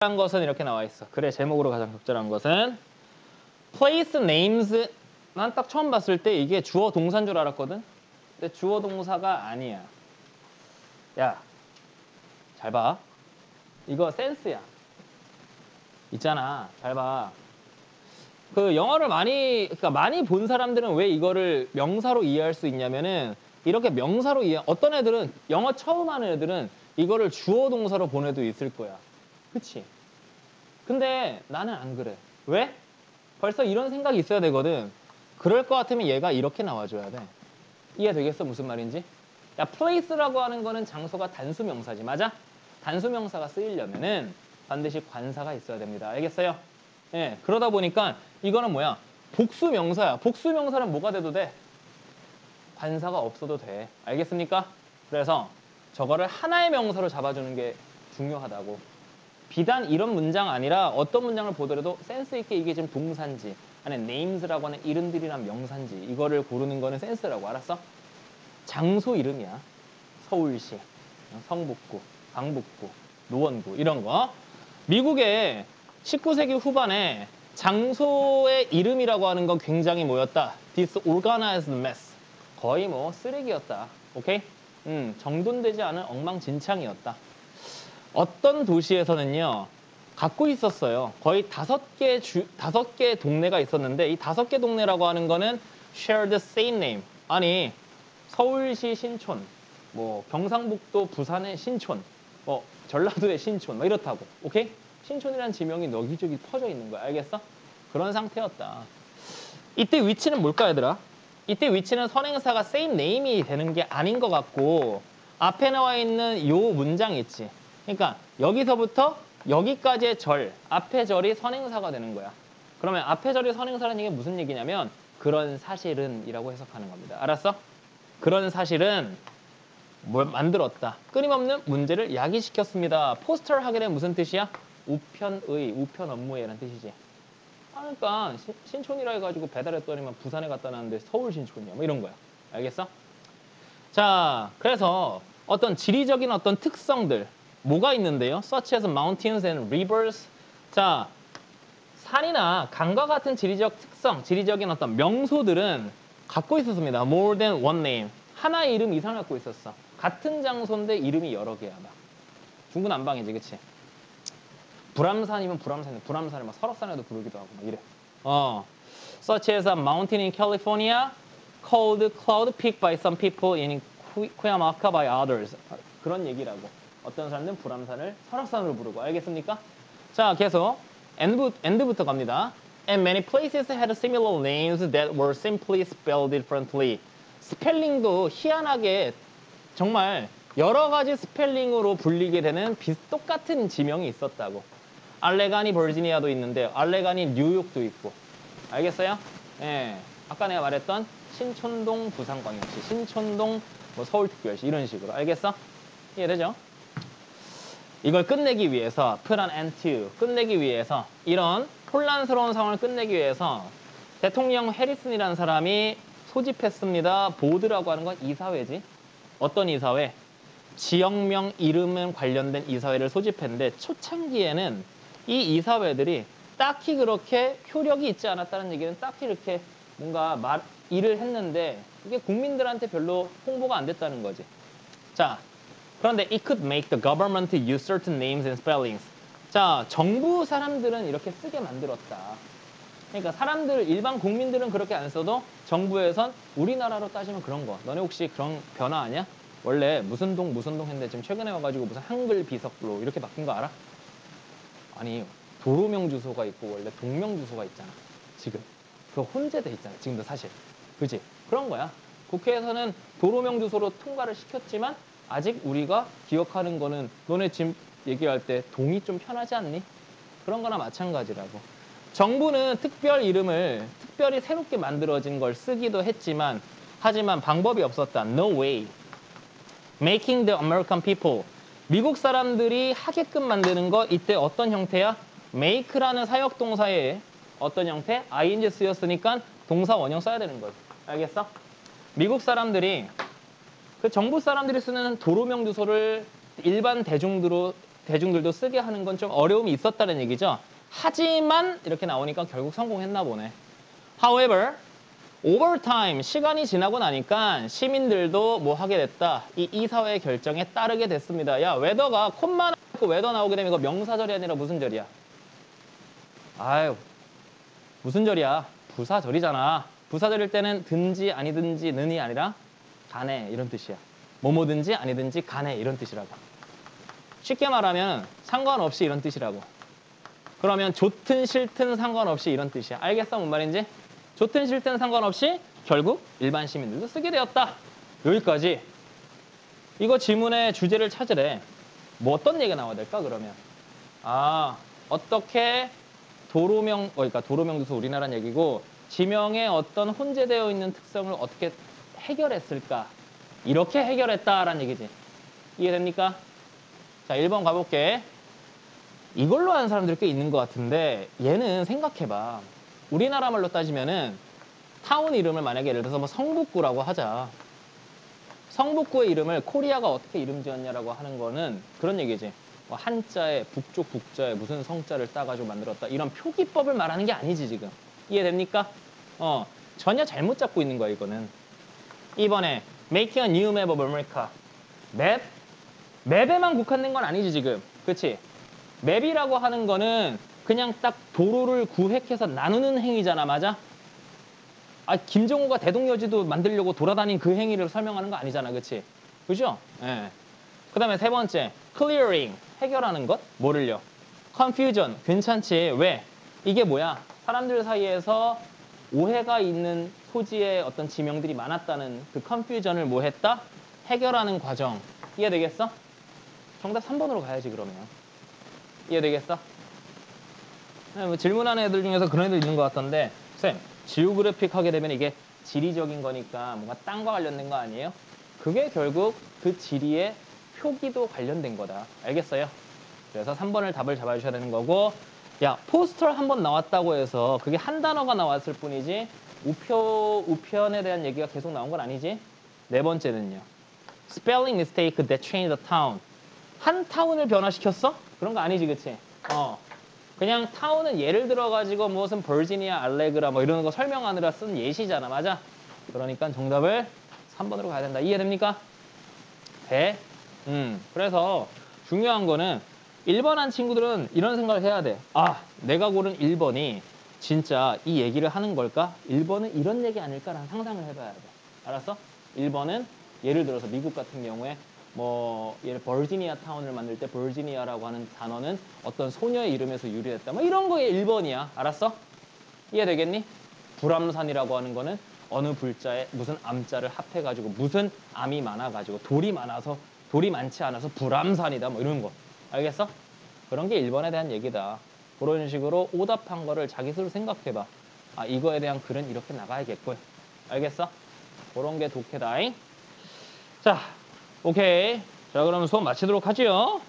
적절한 것은 이렇게 나와 있어. 그래, 제목으로 가장 적절한 것은 place names. 난 딱 처음 봤을 때 이게 주어 동사인 줄 알았거든. 근데 주어 동사가 아니야. 야, 잘 봐. 이거 센스야. 있잖아. 잘 봐. 그 영어를 그러니까 많이 본 사람들은 왜 이거를 명사로 이해할 수 있냐면은 이렇게 명사로 어떤 애들은 영어 처음 하는 애들은 이거를 주어 동사로 본 애도 있을 거야. 그치? 근데 나는 안 그래. 왜? 벌써 이런 생각이 있어야 되거든. 그럴 것 같으면 얘가 이렇게 나와줘야 돼. 이해되겠어? 무슨 말인지? 야, place라고 하는 거는 장소가 단수 명사지. 맞아? 단수 명사가 쓰이려면은 반드시 관사가 있어야 됩니다. 알겠어요? 예, 그러다 보니까 이거는 뭐야? 복수 명사야. 복수 명사는 뭐가 돼도 돼? 관사가 없어도 돼. 알겠습니까? 그래서 저거를 하나의 명사로 잡아주는 게 중요하다고. 비단 이런 문장 아니라 어떤 문장을 보더라도 센스 있게 이게 지금 동사인지 아니 names라고 하는 이름들이란 명사인지 이거를 고르는 거는 센스라고. 알았어? 장소 이름이야. 서울시, 성북구, 강북구, 노원구 이런 거. 미국의 19세기 후반에 장소의 이름이라고 하는 건 굉장히 뭐였다? disorganized mess. 거의 뭐 쓰레기였다. 오케이? 정돈되지 않은 엉망진창이었다. 어떤 도시에서는요, 갖고 있었어요. 거의 5개 동네가 있었는데 이 5개 동네라고 하는 거는 share the same name. 아니, 서울시 신촌, 뭐 경상북도 부산의 신촌, 뭐 전라도의 신촌, 뭐 이렇다고. 오케이? 신촌이라는 지명이 여기저기 퍼져 있는 거야. 알겠어? 그런 상태였다. 이때 위치는 뭘까, 얘들아? 이때 위치는 선행사가 same name이 되는 게 아닌 것 같고 앞에 나와 있는 요 문장 있지. 그러니까 여기서부터 여기까지의 절, 앞에 절이 선행사가 되는 거야. 그러면 앞에 절이 선행사라는 얘기는 무슨 얘기냐면 그런 사실은 이라고 해석하는 겁니다. 알았어? 그런 사실은 뭘 만들었다. 끊임없는 문제를 야기시켰습니다. 포스터를 하게 되면 무슨 뜻이야? 우편의, 우편 업무에 라는 뜻이지. 그러니까 신촌이라 해가지고 배달했더니만 부산에 갖다 놨는데 서울 신촌이야. 뭐 이런 거야. 알겠어? 자, 그래서 어떤 지리적인 어떤 특성들 뭐가 있는데요? Such as mountains and rivers. 자, 산이나 강과 같은 지리적 특성, 지리적인 어떤 명소들은 갖고 있었습니다. More than one name. 하나의 이름 이상 갖고 있었어. 같은 장소인데 이름이 여러 개야. 막. 중구난방이지, 그치? 불암산이면 불암산을 막 설악산에도 부르기도 하고 막 이래. Such as a mountain in California called Cloud Peak by some people in Cuyamaca by others. 그런 얘기라고. 어떤 사람들은 불암산을 설악산으로 부르고. 알겠습니까? 자, 계속 end부터 갑니다. And many places had similar names that were simply spelled differently. 스펠링도 희한하게 정말 여러 가지 스펠링으로 불리게 되는 똑같은 지명이 있었다고. 알레가니 버지니아도 있는데 알레가니 뉴욕도 있고. 알겠어요? 예. 아까 내가 말했던 신촌동 부산광역시, 신촌동 뭐 서울특별시 이런 식으로. 알겠어? 이해되죠? 이걸 끝내기 위해서 put an end to, 끝내기 위해서 이런 혼란스러운 상황을 끝내기 위해서 대통령 해리슨이라는 사람이 소집했습니다. 보드라고 하는 건 이사회지. 어떤 이사회? 지역명 이름 관련된 이사회를 소집했는데 초창기에는 이 이사회들이 딱히 그렇게 효력이 있지 않았다는 얘기는 딱히 이렇게 뭔가 일을 했는데 이게 국민들한테 별로 홍보가 안 됐다는 거지. 자, 그런데 it could make the government use certain names and spellings. 자, 정부 사람들은 이렇게 쓰게 만들었다. 그러니까 사람들, 일반 국민들은 그렇게 안 써도 정부에선 우리나라로 따지면 그런 거. 너네 혹시 그런 변화 아니야? 원래 무슨 동 했는데 지금 최근에 와가지고 무슨 한글 비석로 이렇게 바뀐 거 알아? 아니, 도로명 주소가 있고 원래 동명 주소가 있잖아. 지금. 그거 혼재돼 있잖아. 지금도 사실. 그지? 그런 거야. 국회에서는 도로명 주소로 통과를 시켰지만 아직 우리가 기억하는 거는 너네 지금 얘기할 때 동이 좀 편하지 않니? 그런 거나 마찬가지라고. 정부는 특별 이름을 특별히 새롭게 만들어진 걸 쓰기도 했지만 하지만 방법이 없었다. No way. Making the American people. 미국 사람들이 하게끔 만드는 거 이때 어떤 형태야? make라는 사역동사에 어떤 형태? ing 쓰였으니까 동사 원형 써야 되는 거지. 알겠어? 미국 사람들이 그 정부 사람들이 쓰는 도로명 주소를 일반 대중으로 대중들도 쓰게 하는 건 좀 어려움이 있었다는 얘기죠. 하지만 이렇게 나오니까 결국 성공했나 보네. However, over time, 시간이 지나고 나니까 시민들도 뭐 하게 됐다. 이 이사회의 결정에 따르게 됐습니다. 야, 웨더가 콤마 나오고 웨더 나오게 되면 이거 명사절이 아니라 무슨 절이야? 아유, 무슨 절이야? 부사절이잖아. 부사절일 때는 든지 아니든지 는이 아니라 간에 이런 뜻이야. 뭐뭐든지 아니든지 간에 이런 뜻이라고. 쉽게 말하면 상관없이 이런 뜻이라고. 그러면 좋든 싫든 상관없이 이런 뜻이야. 알겠어? 뭔 말인지? 좋든 싫든 상관없이 결국 일반 시민들도 쓰게 되었다. 여기까지. 이거 지문의 주제를 찾으래. 뭐 어떤 얘기가 나와야 될까 그러면? 아, 어떻게 그러니까 도로명도서 우리나라는 얘기고 지명에 어떤 혼재되어 있는 특성을 어떻게 해결했을까? 이렇게 해결했다라는 얘기지. 이해됩니까? 자, 1번 가볼게. 이걸로 하는 사람들이 꽤 있는 것 같은데 얘는 생각해봐. 우리나라 말로 따지면은 타운 이름을 만약에 예를 들어서 뭐 성북구라고 하자. 성북구의 이름을 코리아가 어떻게 이름 지었냐라고 하는 거는 그런 얘기지. 뭐 한자에 북쪽 북자에 무슨 성자를 따가지고 만들었다. 이런 표기법을 말하는 게 아니지 지금. 이해됩니까? 전혀 잘못 잡고 있는 거야 이거는. 이번에 Making a new map of America. 맵에만 국한된 건 아니지 지금. 그치? 맵이라고 하는 거는 그냥 딱 도로를 구획해서 나누는 행위잖아. 맞아? 아, 김정우가 대동여지도 만들려고 돌아다닌 그 행위를 설명하는 거 아니잖아. 그치? 그죠? 예. 그 다음에 세 번째, clearing, 해결하는 것? 뭐를요? confusion, 괜찮지. 왜? 이게 뭐야? 사람들 사이에서 오해가 있는 토지의 어떤 지명들이 많았다는 그 confusion을 뭐 했다? 해결하는 과정. 이해되겠어? 정답 3번으로 가야지 그러면. 이해되겠어? 네, 뭐 질문하는 애들 중에서 그런 애들 있는 것 같던데 쌤, 지오그래픽 하게 되면 이게 지리적인 거니까 뭔가 땅과 관련된 거 아니에요? 그게 결국 그 지리의 표기도 관련된 거다. 알겠어요? 그래서 3번을 답을 잡아주셔야 되는 거고 야, 포스터 한 번 나왔다고 해서 그게 한 단어가 나왔을 뿐이지 우편에 대한 얘기가 계속 나온 건 아니지? 네 번째는요. Spelling mistake that changed the town. 한 타운을 변화시켰어? 그런 거 아니지, 그치? 그냥 타운은 예를 들어가지고 무슨 버지니아, 알레그라 뭐 이런 거 설명하느라 쓴 예시잖아, 맞아? 그러니까 정답을 3번으로 가야 된다. 이해됩니까? 돼? 그래서 중요한 거는 1번 한 친구들은 이런 생각을 해야 돼. 아, 내가 고른 1번이 진짜 이 얘기를 하는 걸까? 1번은 이런 얘기 아닐까라는 상상을 해봐야 돼. 알았어? 1번은 예를 들어서 미국 같은 경우에 뭐 예를 버지니아 타운을 만들 때 버지니아라고 하는 단어는 어떤 소녀의 이름에서 유래했다. 뭐 이런 거에 1번이야. 알았어? 이해되겠니? 불암산이라고 하는 거는 어느 불자에 무슨 암자를 합해가지고 무슨 암이 많아가지고 돌이 많지 않아서 불암산이다. 뭐 이런 거. 알겠어? 그런 게 1번에 대한 얘기다. 그런 식으로 오답한 거를 자기 스스로 생각해봐. 아, 이거에 대한 글은 이렇게 나가야겠군. 알겠어? 그런 게 독해다잉. 자, 오케이. 자, 그러면 수업 마치도록 하지요.